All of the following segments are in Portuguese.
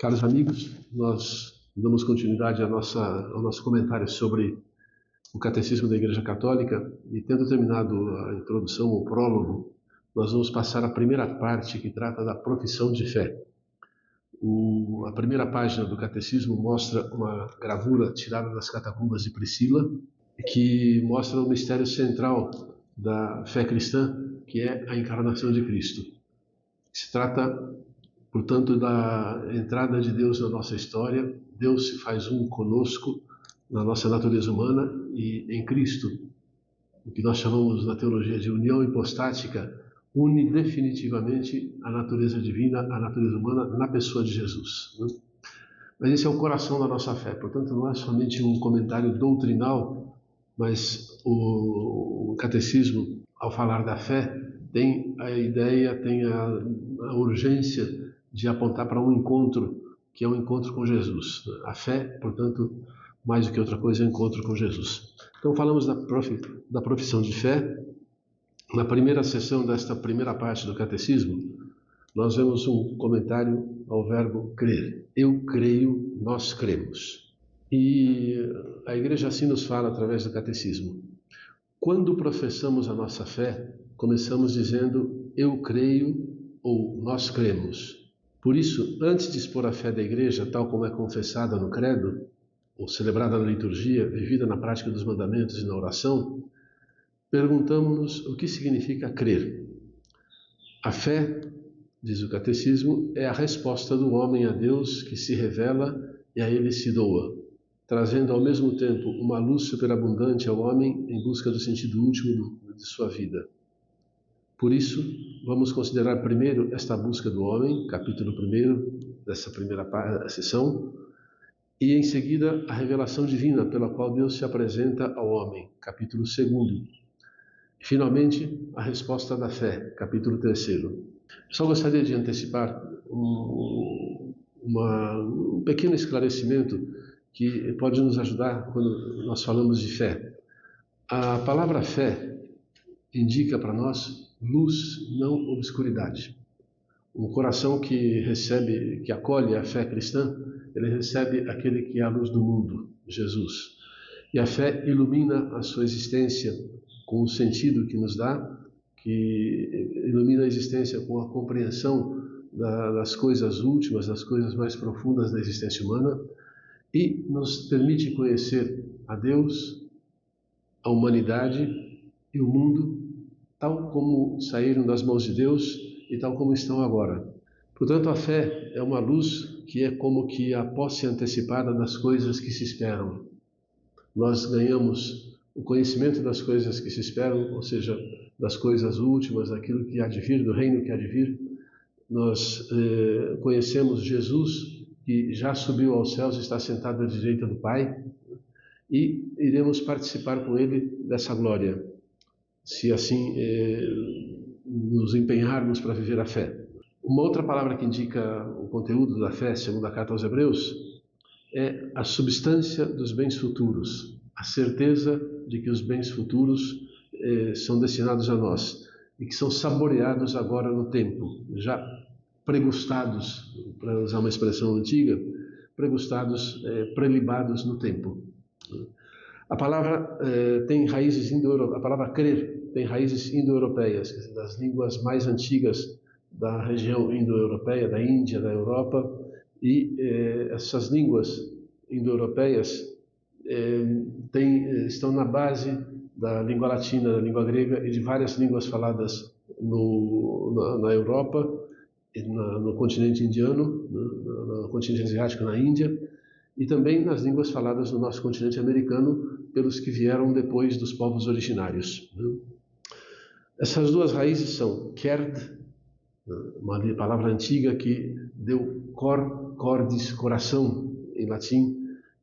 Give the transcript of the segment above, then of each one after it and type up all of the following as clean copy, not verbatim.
Caros amigos, nós damos continuidade ao nosso comentário sobre o Catecismo da Igreja Católica e, tendo terminado a introdução, o prólogo, nós vamos passar à primeira parte que trata da profissão de fé. A primeira página do Catecismo mostra uma gravura tirada das catacumbas de Priscila, que mostra o mistério central da fé cristã, que é a encarnação de Cristo. Se trata, portanto, da entrada de Deus na nossa história. Deus se faz um conosco na nossa natureza humana e em Cristo, o que nós chamamos na teologia de união hipostática, une definitivamente a natureza divina, a natureza humana, na pessoa de Jesus. Mas esse é o coração da nossa fé, portanto não é somente um comentário doutrinal, mas o catecismo, ao falar da fé, tem a ideia, tem a urgência de apontar para um encontro, que é um encontro com Jesus. A fé, portanto, mais do que outra coisa, é um encontro com Jesus. Então falamos da profissão de fé. Na primeira sessão desta primeira parte do catecismo, nós vemos um comentário ao verbo crer. Eu creio, nós cremos. E a Igreja assim nos fala através do catecismo. Quando professamos a nossa fé, começamos dizendo eu creio ou nós cremos. Por isso, antes de expor a fé da Igreja, tal como é confessada no credo, ou celebrada na liturgia, vivida na prática dos mandamentos e na oração, perguntamos-nos o que significa crer. A fé, diz o catecismo, é a resposta do homem a Deus que se revela e a ele se doa, trazendo ao mesmo tempo uma luz superabundante ao homem em busca do sentido último de sua vida. Por isso, vamos considerar primeiro esta busca do homem, capítulo 1 dessa primeira sessão, e em seguida a revelação divina pela qual Deus se apresenta ao homem, capítulo 2. Finalmente, a resposta da fé, capítulo 3. Só gostaria de antecipar um pequeno esclarecimento que pode nos ajudar quando nós falamos de fé. A palavra fé indica para nós luz, não obscuridade. Um coração que recebe, que acolhe a fé cristã, ele recebe aquele que é a luz do mundo, Jesus. E a fé ilumina a sua existência com o sentido que nos dá, que ilumina a existência com a compreensão das coisas últimas, das coisas mais profundas da existência humana, e nos permite conhecer a Deus, a humanidade e o mundo, tal como saíram das mãos de Deus e tal como estão agora. Portanto, a fé é uma luz que é como que a posse antecipada das coisas que se esperam. Nós ganhamos o conhecimento das coisas que se esperam, ou seja, das coisas últimas, daquilo que há de vir, do reino que há de vir. Nós conhecemos Jesus, que já subiu aos céus e está sentado à direita do Pai, e iremos participar com Ele dessa glória, se assim nos empenharmos para viver a fé. Uma outra palavra que indica o conteúdo da fé, segundo a carta aos Hebreus, é a substância dos bens futuros, a certeza de que os bens futuros são destinados a nós e que são saboreados agora no tempo, já pregustados, para usar uma expressão antiga, pregustados, prelibados no tempo. A palavra tem raízes a palavra crer tem raízes indo-europeias, quer dizer, das línguas mais antigas da região indo-europeia, da Índia, da Europa, e essas línguas indo-europeias estão na base da língua latina, da língua grega e de várias línguas faladas na Europa, no continente indiano, no continente asiático, na Índia, e também nas línguas faladas no nosso continente americano pelos que vieram depois dos povos originários. Essas duas raízes são kerd, uma palavra antiga que deu cordis, coração, em latim.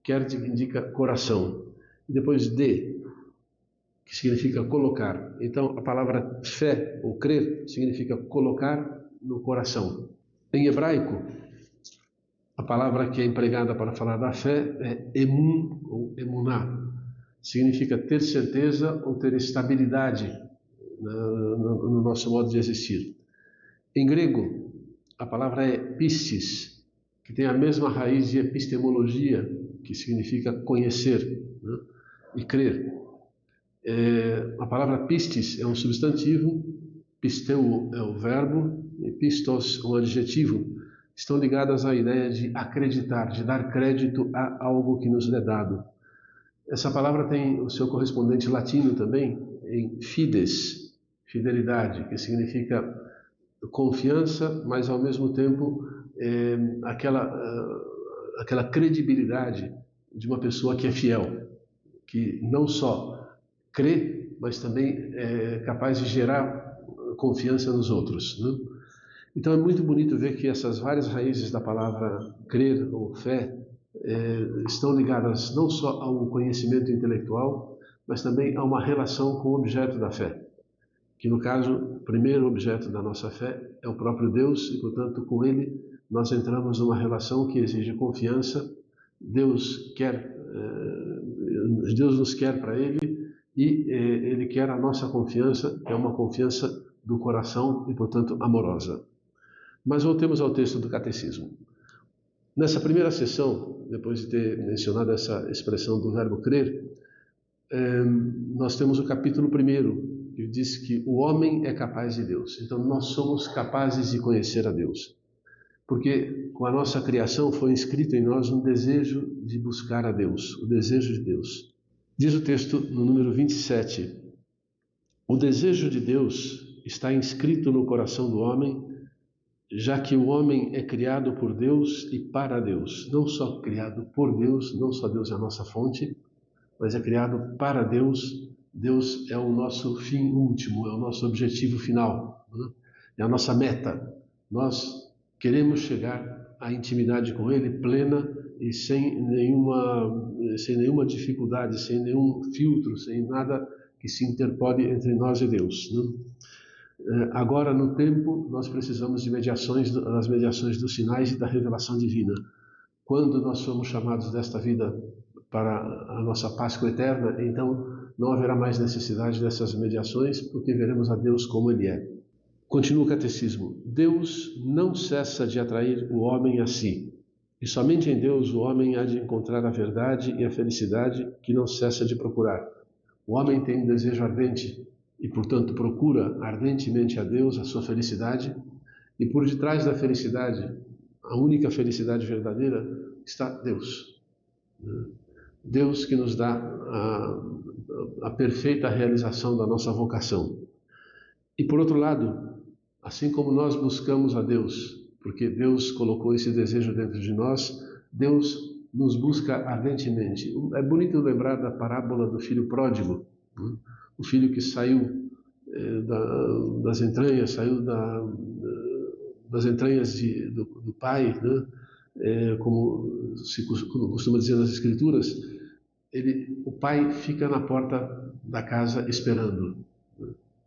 Kerd indica coração. E depois de, que significa colocar. Então, a palavra fé, ou crer, significa colocar no coração. Em hebraico, a palavra que é empregada para falar da fé é emun, ou emuná. Significa ter certeza ou ter estabilidade no nosso modo de existir. Em grego, a palavra é pistis, que tem a mesma raiz de epistemologia, que significa conhecer, né? E crer. A palavra pistis é um substantivo, pisteu é o verbo e pistos um adjetivo. Estão ligadas à ideia de acreditar, de dar crédito a algo que nos é dado. Essa palavra tem o seu correspondente latino também, em fides, fidelidade, que significa confiança, mas ao mesmo tempo aquela credibilidade de uma pessoa que é fiel, que não só crê, mas também é capaz de gerar confiança nos outros, né? Então é muito bonito ver que essas várias raízes da palavra crer ou fé estão ligadas não só a um conhecimento intelectual, mas também a uma relação com o objeto da fé, que no caso, o primeiro objeto da nossa fé é o próprio Deus e, portanto, com ele nós entramos numa relação que exige confiança. Deus nos quer para ele e ele quer a nossa confiança, que é uma confiança do coração e, portanto, amorosa. Mas voltemos ao texto do Catecismo. Nessa primeira sessão, depois de ter mencionado essa expressão do verbo crer, nós temos o capítulo 1, que diz que o homem é capaz de Deus. Então nós somos capazes de conhecer a Deus. Porque com a nossa criação foi inscrito em nós um desejo de buscar a Deus, o desejo de Deus. Diz o texto no número 27, o desejo de Deus está inscrito no coração do homem, já que o homem é criado por Deus e para Deus. Não só criado por Deus, não só Deus é a nossa fonte, mas é criado para Deus. Deus é o nosso fim último, é o nosso objetivo final, né? É a nossa meta. Nós queremos chegar à intimidade com Ele plena e sem nenhuma dificuldade, sem nenhum filtro, sem nada que se interpode entre nós e Deus, né? Agora, no tempo, nós precisamos de das mediações dos sinais e da revelação divina. Quando nós somos chamados desta vida para a nossa Páscoa eterna, então não haverá mais necessidade dessas mediações, porque veremos a Deus como Ele é. Continua o Catecismo. Deus não cessa de atrair o homem a si, e somente em Deus o homem há de encontrar a verdade e a felicidade que não cessa de procurar. O homem tem um desejo ardente e, portanto, procura ardentemente a Deus, a sua felicidade, e por detrás da felicidade, a única felicidade verdadeira, está Deus. Deus que nos dá a perfeita realização da nossa vocação. E por outro lado, assim como nós buscamos a Deus, porque Deus colocou esse desejo dentro de nós, Deus nos busca ardentemente. É bonito lembrar da parábola do filho pródigo, né? O filho que saiu das entranhas, das entranhas do pai, né? Como se costuma dizer nas Escrituras, o pai fica na porta da casa esperando.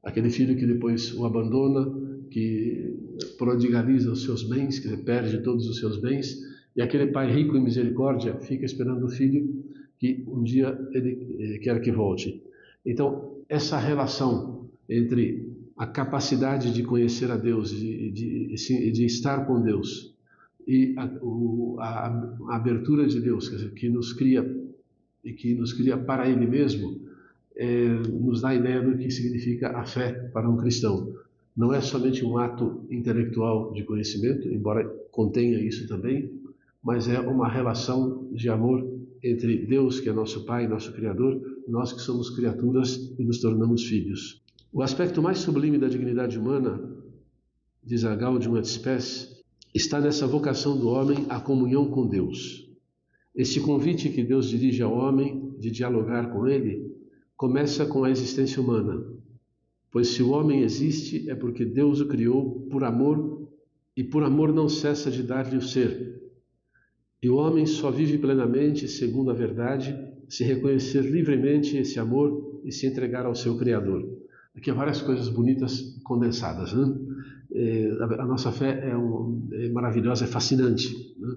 Aquele filho que depois o abandona, que prodigaliza os seus bens, que perde todos os seus bens, e aquele pai rico em misericórdia fica esperando o filho que um dia ele quer que volte. Então, essa relação entre a capacidade de conhecer a Deus, de estar com Deus, e a abertura de Deus, quer dizer, que nos cria para Ele mesmo, nos dá a ideia do que significa a fé para um cristão. Não é somente um ato intelectual de conhecimento, embora contenha isso também, mas é uma relação de amor entre Deus, que é nosso Pai, nosso Criador, nós que somos criaturas e nos tornamos filhos. O aspecto mais sublime da dignidade humana, diz a Gaudium et Spes, está nessa vocação do homem à comunhão com Deus. Este convite que Deus dirige ao homem de dialogar com Ele começa com a existência humana, pois se o homem existe é porque Deus o criou por amor e por amor não cessa de dar-lhe o ser. E o homem só vive plenamente, segundo a verdade, se reconhecer livremente esse amor e se entregar ao seu Criador. Aqui há várias coisas bonitas condensadas, né? A nossa fé é maravilhosa, é fascinante, né?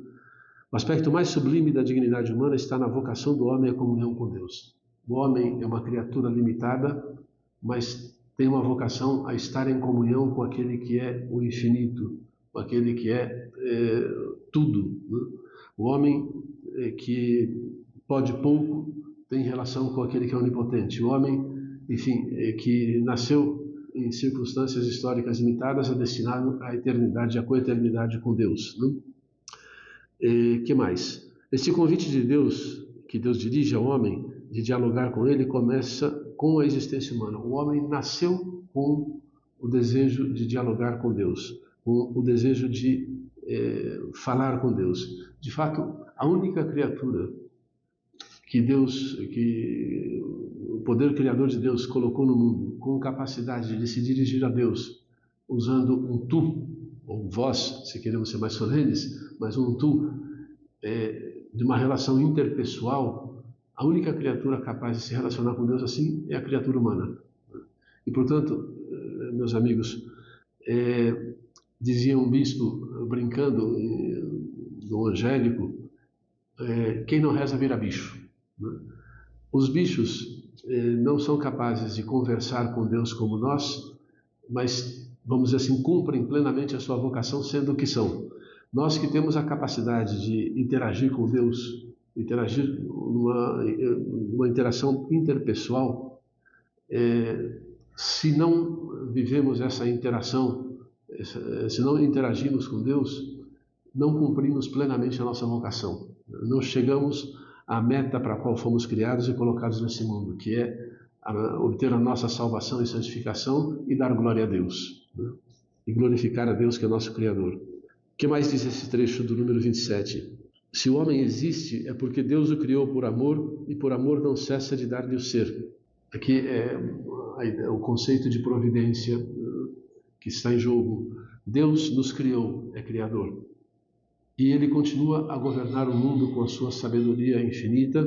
O aspecto mais sublime da dignidade humana está na vocação do homem à comunhão com Deus. O homem é uma criatura limitada, mas tem uma vocação a estar em comunhão com aquele que é o infinito, com aquele que é tudo, né? O homem que pode pouco tem relação com aquele que é onipotente. O homem, enfim, que nasceu em circunstâncias históricas limitadas é destinado à eternidade, à coeternidade com Deus, né? Que mais? Este convite de Deus, que Deus dirige ao homem, de dialogar com ele, começa com a existência humana. O homem nasceu com o desejo de dialogar com Deus, com o desejo de falar com Deus. De fato, a única criatura que o poder criador de Deus colocou no mundo com capacidade de se dirigir a Deus usando um tu, ou vós, se queremos ser mais solenes, mas um tu, de uma relação interpessoal, a única criatura capaz de se relacionar com Deus assim é a criatura humana. E, portanto, meus amigos, dizia um bispo, brincando, do angélico, quem não reza vira bicho, né? Os bichos não são capazes de conversar com Deus como nós, mas, vamos dizer assim, cumprem plenamente a sua vocação sendo o que são. Nós que temos a capacidade de interagir com Deus, interagir numa interação interpessoal, se não vivemos essa interação, se não interagimos com Deus, não cumprimos plenamente a nossa vocação. Não chegamos à meta para a qual fomos criados e colocados nesse mundo, que é obter a nossa salvação e santificação e dar glória a Deus, né? E glorificar a Deus, que é nosso Criador. O que mais diz esse trecho do número 27? Se o homem existe, é porque Deus o criou por amor, e por amor não cessa de dar-lhe o ser. Aqui é o conceito de providência que está em jogo. Deus nos criou, é Criador. E Ele continua a governar o mundo com a sua sabedoria infinita,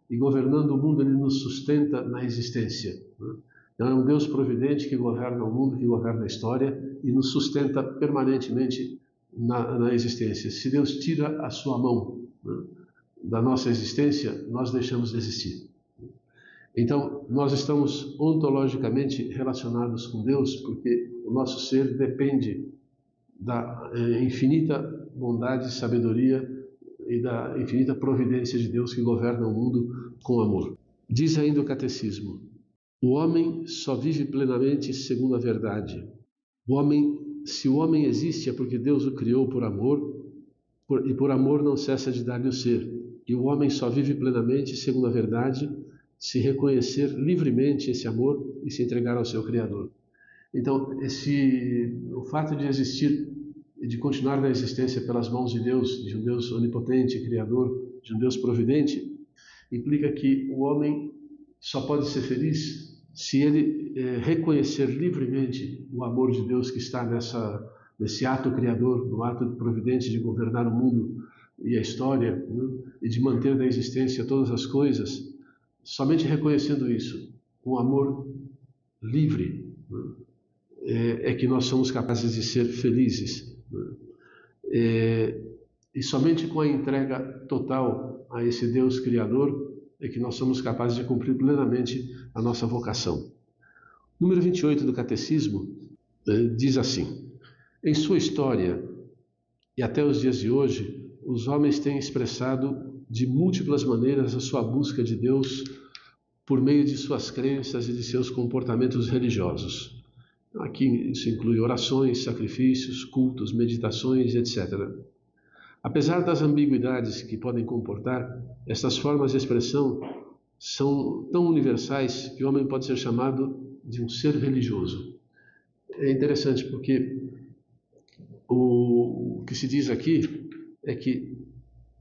e governando o mundo Ele nos sustenta na existência. Então é um Deus providente que governa o mundo, que governa a história e nos sustenta permanentemente na existência. Se Deus tira a sua mão, né, da nossa existência, nós deixamos de existir. Então, nós estamos ontologicamente relacionados com Deus porque o nosso ser depende da infinita bondade, sabedoria e da infinita providência de Deus que governa o mundo com amor. Diz ainda o Catecismo: o homem só vive plenamente segundo a verdade. Se o homem existe é porque Deus o criou por amor, e por amor não cessa de dar-lhe o ser. E o homem só vive plenamente segundo a verdade se reconhecer livremente esse amor e se entregar ao seu Criador. Então, o fato de existir e de continuar na existência pelas mãos de Deus, de um Deus onipotente, Criador, de um Deus providente, implica que o homem só pode ser feliz se ele reconhecer livremente o amor de Deus que está nesse ato criador, no ato providente de governar o mundo e a história, né, e de manter na existência todas as coisas. Somente reconhecendo isso, um amor livre, né, é que nós somos capazes de ser felizes. E somente com a entrega total a esse Deus Criador é que nós somos capazes de cumprir plenamente a nossa vocação. Número 28 do Catecismo diz assim: em sua história e até os dias de hoje, os homens têm expressado de múltiplas maneiras a sua busca de Deus por meio de suas crenças e de seus comportamentos religiosos. Aqui isso inclui orações, sacrifícios, cultos, meditações, etc. Apesar das ambiguidades que podem comportar, estas formas de expressão são tão universais que o homem pode ser chamado de um ser religioso. É interessante porque o que se diz aqui é que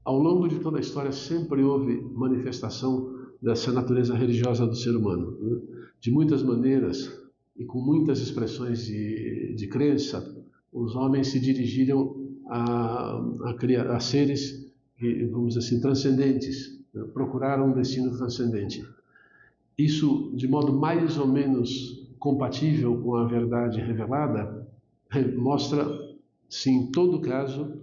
ao longo de toda a história sempre houve manifestação dessa natureza religiosa do ser humano, né? De muitas maneiras e com muitas expressões de crença, os homens se dirigiram a seres, vamos dizer assim, transcendentes, né? Procuraram um destino transcendente. Isso, de modo mais ou menos compatível com a verdade revelada, mostra, sim, em todo caso,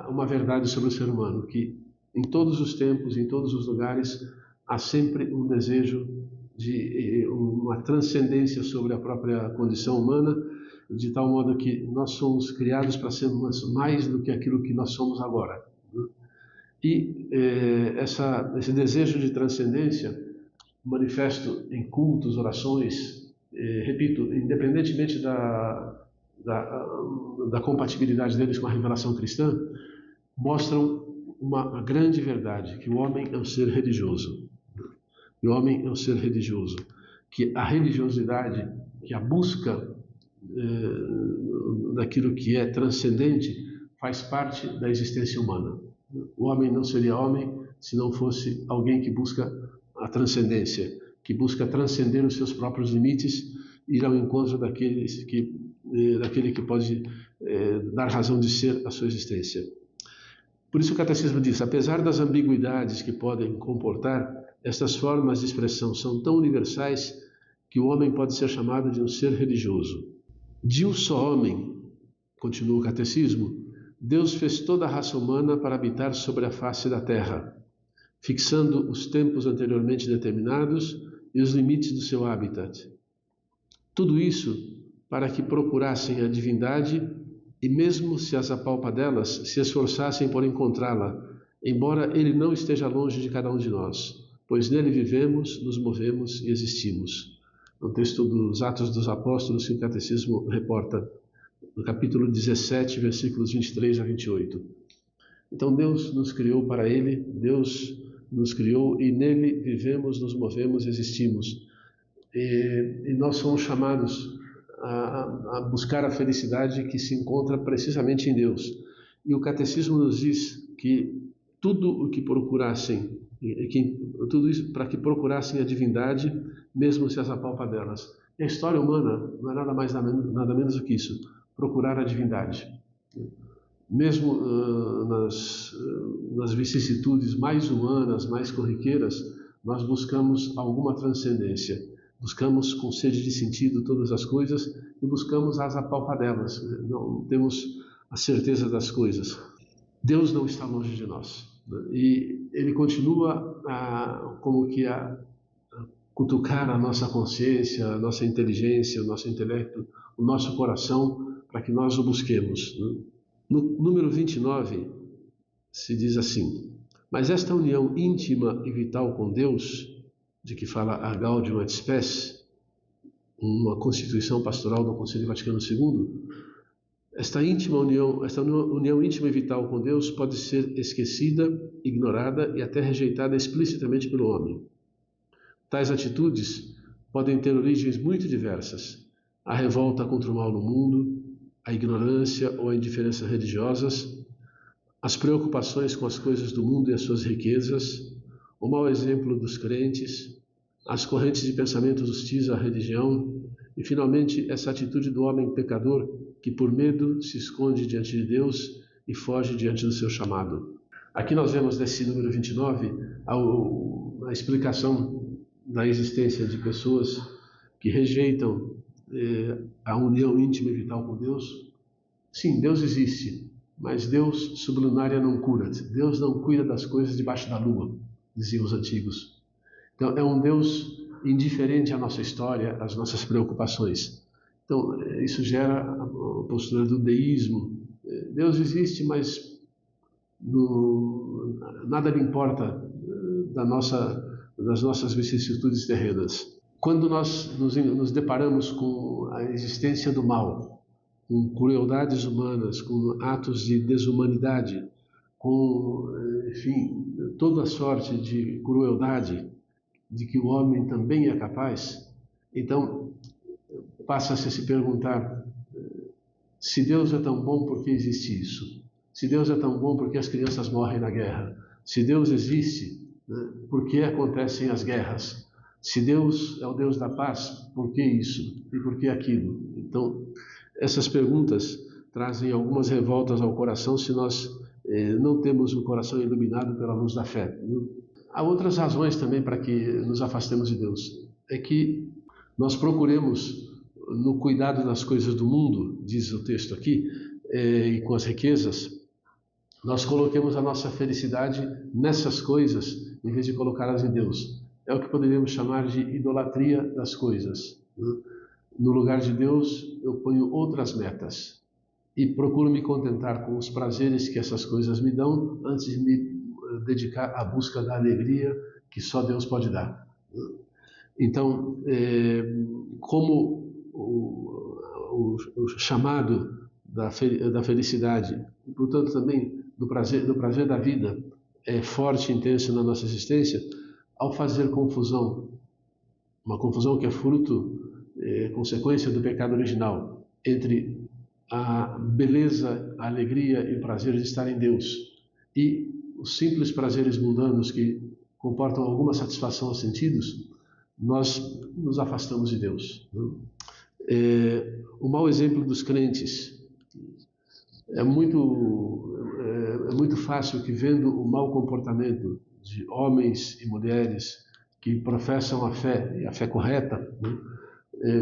uma verdade sobre o ser humano, que em todos os tempos, em todos os lugares, há sempre um desejo de uma transcendência sobre a própria condição humana de tal modo que nós somos criados para sermos mais do que aquilo que nós somos agora. E esse desejo de transcendência, manifesto em cultos, orações, repito, independentemente da compatibilidade deles com a revelação cristã, mostram uma grande verdade, que o homem é um ser religioso. E o homem é um ser religioso. Que a religiosidade, que a busca daquilo que é transcendente, faz parte da existência humana. O homem não seria homem se não fosse alguém que busca a transcendência, que busca transcender os seus próprios limites, ir ao encontro daquele que pode dar razão de ser a sua existência. Por isso o Catecismo diz: apesar das ambiguidades que podem comportar, estas formas de expressão são tão universais que o homem pode ser chamado de um ser religioso. De um só homem, continua o Catecismo, Deus fez toda a raça humana para habitar sobre a face da terra, fixando os tempos anteriormente determinados e os limites do seu habitat. Tudo isso para que procurassem a divindade e, mesmo se as apalpa delas, se esforçassem por encontrá-la, embora ele não esteja longe de cada um de nós, pois nele vivemos, nos movemos e existimos. No texto dos Atos dos Apóstolos que o Catecismo reporta, no capítulo 17, versículos 23 a 28. Então Deus nos criou para Ele, Deus nos criou e nele vivemos, nos movemos e existimos. E nós somos chamados a buscar a felicidade que se encontra precisamente em Deus. E o Catecismo nos diz que tudo o que procurassem, tudo isso para que procurassem a divindade, mesmo se as apalpa delas. E a história humana não é nada mais nada menos do que isso, procurar a divindade. Mesmo nas vicissitudes mais humanas, mais corriqueiras, nós buscamos alguma transcendência. Buscamos com sede de sentido todas as coisas e buscamos as apalpa delas. Não temos a certeza das coisas. Deus não está longe de nós. E Ele continua como que a cutucar a nossa consciência, a nossa inteligência, o nosso intelecto, o nosso coração, para que nós o busquemos. No número 29, se diz assim: mas esta união íntima e vital com Deus, de que fala a Gaudium et Spes, uma constituição pastoral do Concílio Vaticano II, esta união íntima e vital com Deus pode ser esquecida, ignorada e até rejeitada explicitamente pelo homem. Tais atitudes podem ter origens muito diversas: a revolta contra o mal no mundo, a ignorância ou a indiferença religiosas, as preocupações com as coisas do mundo e as suas riquezas, o mau exemplo dos crentes, as correntes de pensamentos hostis à religião e, finalmente, essa atitude do homem pecador que, por medo, se esconde diante de Deus e foge diante do seu chamado. Aqui nós vemos nesse número 29 a explicação da existência de pessoas que rejeitam a união íntima e vital com Deus. Sim, Deus existe, mas Deus sublunária não cura. Deus não cuida das coisas debaixo da lua, diziam os antigos. Então é um Deus indiferente à nossa história, às nossas preocupações. Então isso gera a postura do deísmo. Deus existe, mas nada lhe importa das nossas vicissitudes terrenas. Quando nós nos deparamos com a existência do mal, com crueldades humanas, com atos de desumanidade, com, enfim, toda a sorte de crueldade de que o homem também é capaz, então passa-se a se perguntar: se Deus é tão bom, por que existe isso? Se Deus é tão bom, por que as crianças morrem na guerra? Se Deus existe, por que acontecem as guerras? Se Deus é o Deus da paz, por que isso? E por que aquilo? Então, essas perguntas trazem algumas revoltas ao coração se nós não temos o coração iluminado pela luz da fé. Há outras razões também para que nos afastemos de Deus. É que nós procuremos, no cuidado das coisas do mundo, diz o texto aqui, e com as riquezas, nós coloquemos a nossa felicidade nessas coisas, em vez de colocá-las em Deus. É o que poderíamos chamar de idolatria das coisas. No lugar de Deus, eu ponho outras metas e procuro me contentar com os prazeres que essas coisas me dão antes de me dedicar à busca da alegria que só Deus pode dar. Então, como o chamado da felicidade, e portanto também do prazer da vida é forte e intenso na nossa existência, ao fazer confusão, uma confusão que é fruto, consequência do pecado original, entre a beleza, a alegria e o prazer de estar em Deus e os simples prazeres mundanos que comportam alguma satisfação aos sentidos, nós nos afastamos de Deus. O mau exemplo dos crentes é muito fácil que, vendo o mau comportamento de homens e mulheres que professam a fé, e a fé correta,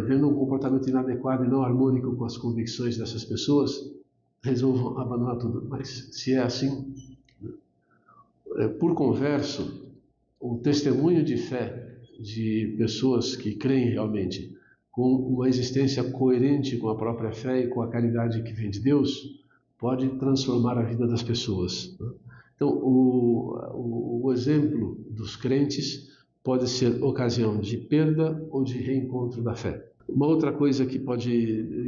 vendo um comportamento inadequado e não harmônico com as convicções dessas pessoas, resolvam abandonar tudo. Mas se é assim, por converso, o testemunho de fé de pessoas que creem realmente, com uma existência coerente com a própria fé e com a caridade que vem de Deus, pode transformar a vida das pessoas. Então, o exemplo dos crentes pode ser ocasião de perda ou de reencontro da fé. Uma outra coisa que pode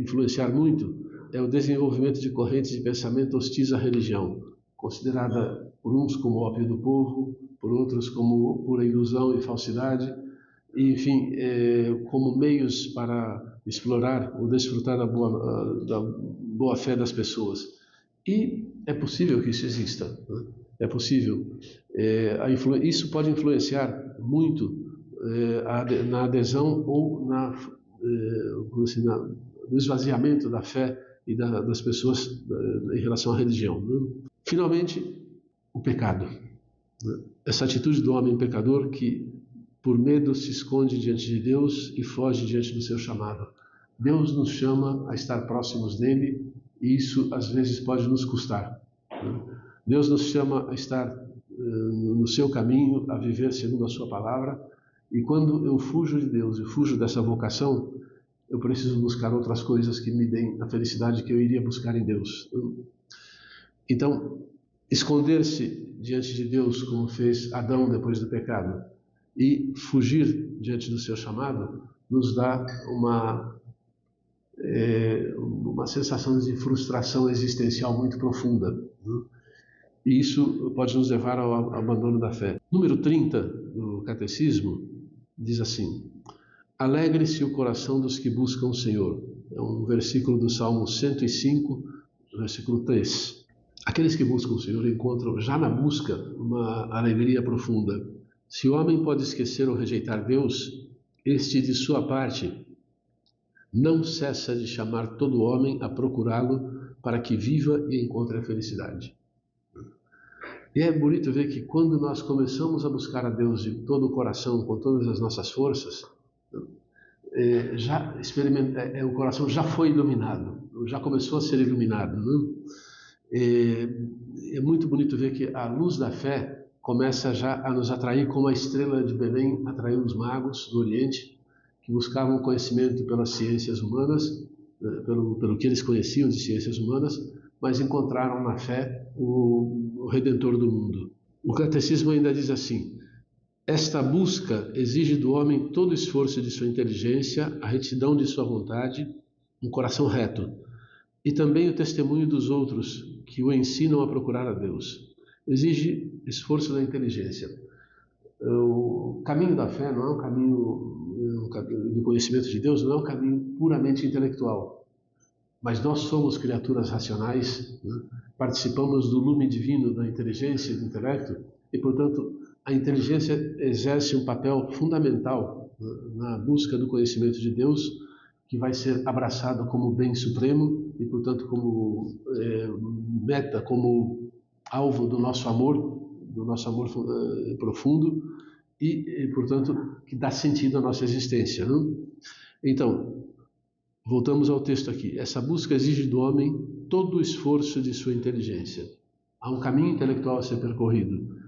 influenciar muito é o desenvolvimento de correntes de pensamento hostis à religião, considerada por uns como ópio do povo, por outros como pura ilusão e falsidade, e, enfim, como meios para explorar ou desfrutar da boa fé das pessoas. E é possível que isso exista, né? É possível. Isso pode influenciar muito na adesão ou no esvaziamento da fé e das pessoas em relação à religião, né? Finalmente, o pecado, né? Essa atitude do homem pecador que, por medo, se esconde diante de Deus e foge diante do seu chamado. Deus nos chama a estar próximos dele e isso às vezes pode nos custar, né? Deus nos chama a estar no seu caminho, a viver segundo a sua palavra, e quando eu fujo de Deus, eu fujo dessa vocação, eu preciso buscar outras coisas que me deem a felicidade que eu iria buscar em Deus. Então, esconder-se diante de Deus, como fez Adão depois do pecado, e fugir diante do seu chamado, nos dá uma sensação de frustração existencial muito profunda, né? E isso pode nos levar ao abandono da fé. Número 30 do Catecismo diz assim: alegre-se o coração dos que buscam o Senhor. É um versículo do Salmo 105, versículo 3. Aqueles que buscam o Senhor encontram já na busca uma alegria profunda. Se o homem pode esquecer ou rejeitar Deus, este de sua parte não cessa de chamar todo homem a procurá-lo para que viva e encontre a felicidade. E é bonito ver que quando nós começamos a buscar a Deus de todo o coração, com todas as nossas forças, o coração já foi iluminado, já começou a ser iluminado, né? É muito bonito ver que a luz da fé começa já a nos atrair como a estrela de Belém atraiu os magos do Oriente, que buscavam conhecimento pelas ciências humanas, pelo que eles conheciam de ciências humanas, mas encontraram na fé o Redentor do mundo. O Catecismo ainda diz assim: esta busca exige do homem todo o esforço de sua inteligência, a retidão de sua vontade, um coração reto, e também o testemunho dos outros que o ensinam a procurar a Deus. Exige esforço da inteligência. O caminho da fé não é um caminho de conhecimento de Deus, não é um caminho puramente intelectual. Mas nós somos criaturas racionais, né? Participamos do lume divino da inteligência e do intelecto, e, portanto, a inteligência exerce um papel fundamental, né, na busca do conhecimento de Deus, que vai ser abraçado como bem supremo e, portanto, como meta, como alvo do nosso amor profundo e, portanto, que dá sentido à nossa existência, né? Então, voltamos ao texto aqui. Essa busca exige do homem todo o esforço de sua inteligência. Há um caminho intelectual a ser percorrido.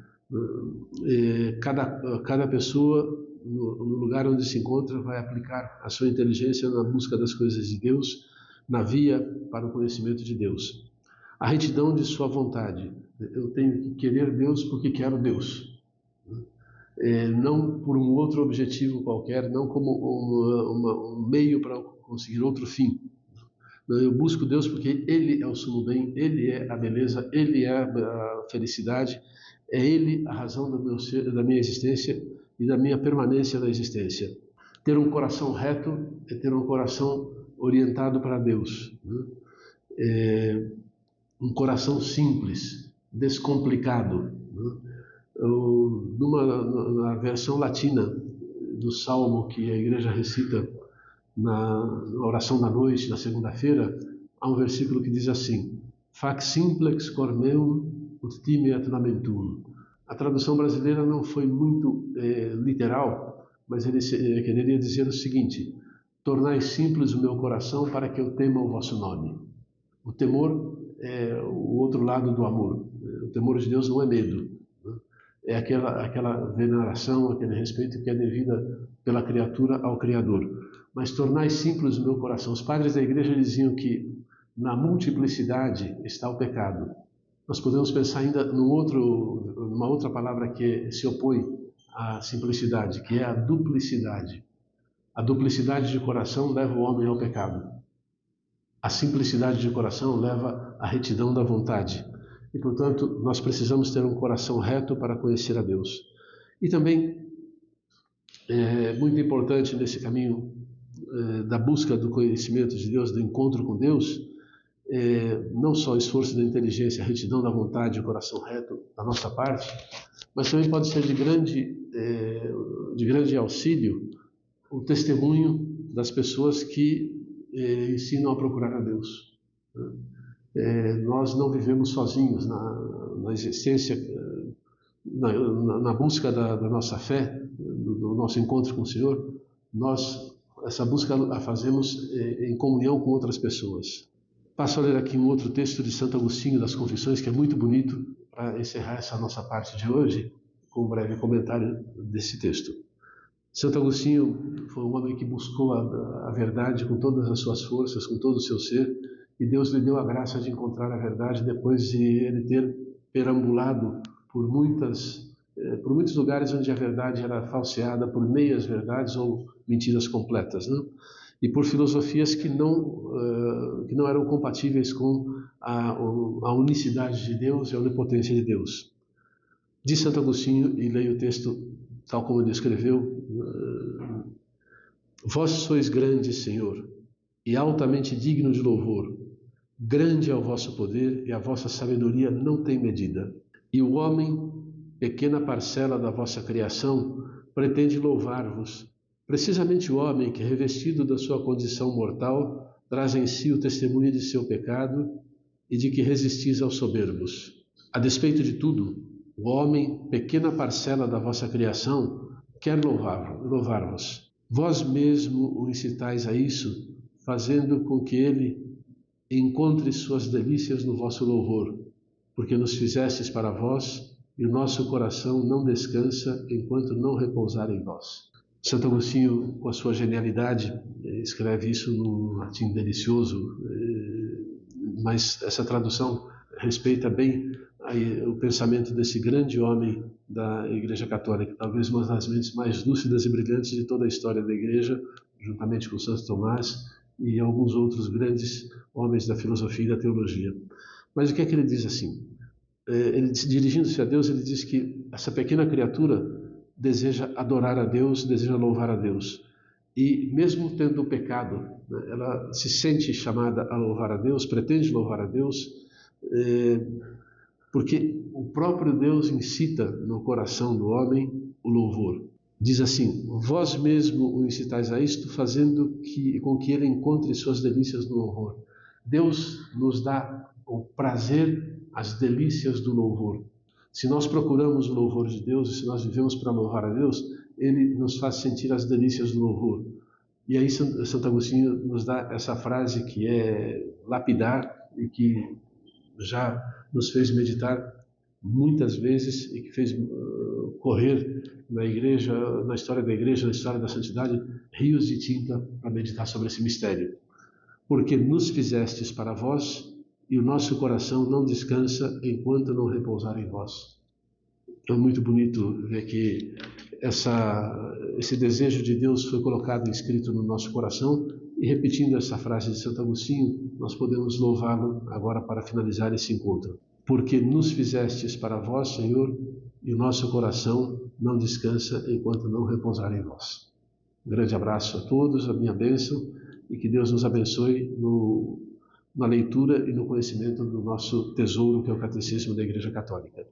Cada pessoa no lugar onde se encontra, vai aplicar a sua inteligência na busca das coisas de Deus, na via para o conhecimento de Deus. A retidão de sua vontade. Eu tenho que querer Deus porque quero Deus. Não por um outro objetivo qualquer, não como um meio para conseguir outro fim. Eu busco Deus porque Ele é o sumo bem, Ele é a beleza, Ele é a felicidade, é Ele a razão do meu ser, da minha existência e da minha permanência na existência. Ter um coração reto é ter um coração orientado para Deus. Um coração simples, descomplicado. Na versão latina do Salmo que a igreja recita na oração da noite, na segunda-feira, há um versículo que diz assim: Fac simplex cor meum ut time et lamentum. A tradução brasileira não foi muito literal, mas ele quereria dizer o seguinte: tornai simples o meu coração para que eu tema o vosso nome. O temor é o outro lado do amor. O temor de Deus não é medo. É aquela veneração, aquele respeito que é devida pela criatura ao Criador. Mas tornai simples o meu coração. Os padres da igreja diziam que na multiplicidade está o pecado. Nós podemos pensar ainda numa outra palavra que se opõe à simplicidade, que é a duplicidade. A duplicidade de coração leva o homem ao pecado. A simplicidade de coração leva à retidão da vontade. E, portanto, nós precisamos ter um coração reto para conhecer a Deus. E também é muito importante nesse caminho da busca do conhecimento de Deus, do encontro com Deus, não só o esforço da inteligência, a retidão da vontade, o coração reto da nossa parte, mas também pode ser de grande auxílio o testemunho das pessoas que ensinam a procurar a Deus. Nós não vivemos sozinhos na existência, na busca da nossa fé, do nosso encontro com o Senhor. Essa busca a fazemos em comunhão com outras pessoas. Passo a ler aqui um outro texto de Santo Agostinho das Confissões, que é muito bonito, para encerrar essa nossa parte de hoje, com um breve comentário desse texto. Santo Agostinho foi um homem que buscou a verdade com todas as suas forças, com todo o seu ser, e Deus lhe deu a graça de encontrar a verdade depois de ele ter perambulado por muitos lugares onde a verdade era falseada por meias verdades ou mentiras completas, né? E por filosofias que não eram compatíveis com a unicidade de Deus e a onipotência de Deus. Diz Santo Agostinho, e leio o texto tal como ele escreveu: Vós sois grande, Senhor, e altamente digno de louvor. Grande é o vosso poder, e a vossa sabedoria não tem medida. E o homem, pequena parcela da vossa criação, pretende louvar-vos. Precisamente o homem que, revestido da sua condição mortal, traz em si o testemunho de seu pecado e de que resistis aos soberbos. A despeito de tudo, o homem, pequena parcela da vossa criação, quer louvar-vos. Vós mesmo o incitais a isso, fazendo com que ele encontre suas delícias no vosso louvor, porque nos fizestes para vós, e o nosso coração não descansa enquanto não repousar em vós. Santo Agostinho, com a sua genialidade, escreve isso num latim delicioso, mas essa tradução respeita bem o pensamento desse grande homem da Igreja Católica, talvez uma das mentes mais lúcidas e brilhantes de toda a história da Igreja, juntamente com Santo Tomás e alguns outros grandes homens da filosofia e da teologia. Mas o que é que ele diz assim? Ele, dirigindo-se a Deus, ele diz que essa pequena criatura deseja adorar a Deus, deseja louvar a Deus. E mesmo tendo o pecado, né, ela se sente chamada a louvar a Deus, pretende louvar a Deus, porque o próprio Deus incita no coração do homem o louvor. Diz assim: vós mesmo o incitais a isto, fazendo com que ele encontre suas delícias no louvor. Deus nos dá o prazer, as delícias do louvor. Se nós procuramos o louvor de Deus, se nós vivemos para louvar a Deus, Ele nos faz sentir as delícias do louvor. E aí Santo Agostinho nos dá essa frase que é lapidar e que já nos fez meditar muitas vezes e que fez correr na igreja, na história da igreja, na história da santidade, rios de tinta para meditar sobre esse mistério. Porque nos fizestes para vós e o nosso coração não descansa enquanto não repousar em vós. É muito bonito ver que esse desejo de Deus foi colocado e escrito no nosso coração, e repetindo essa frase de Santo Agostinho, nós podemos louvá-lo agora para finalizar esse encontro. Porque nos fizestes para vós, Senhor, e o nosso coração não descansa enquanto não repousar em vós. Um grande abraço a todos, a minha bênção, e que Deus nos abençoe na leitura e no conhecimento do nosso tesouro, que é o Catecismo da Igreja Católica.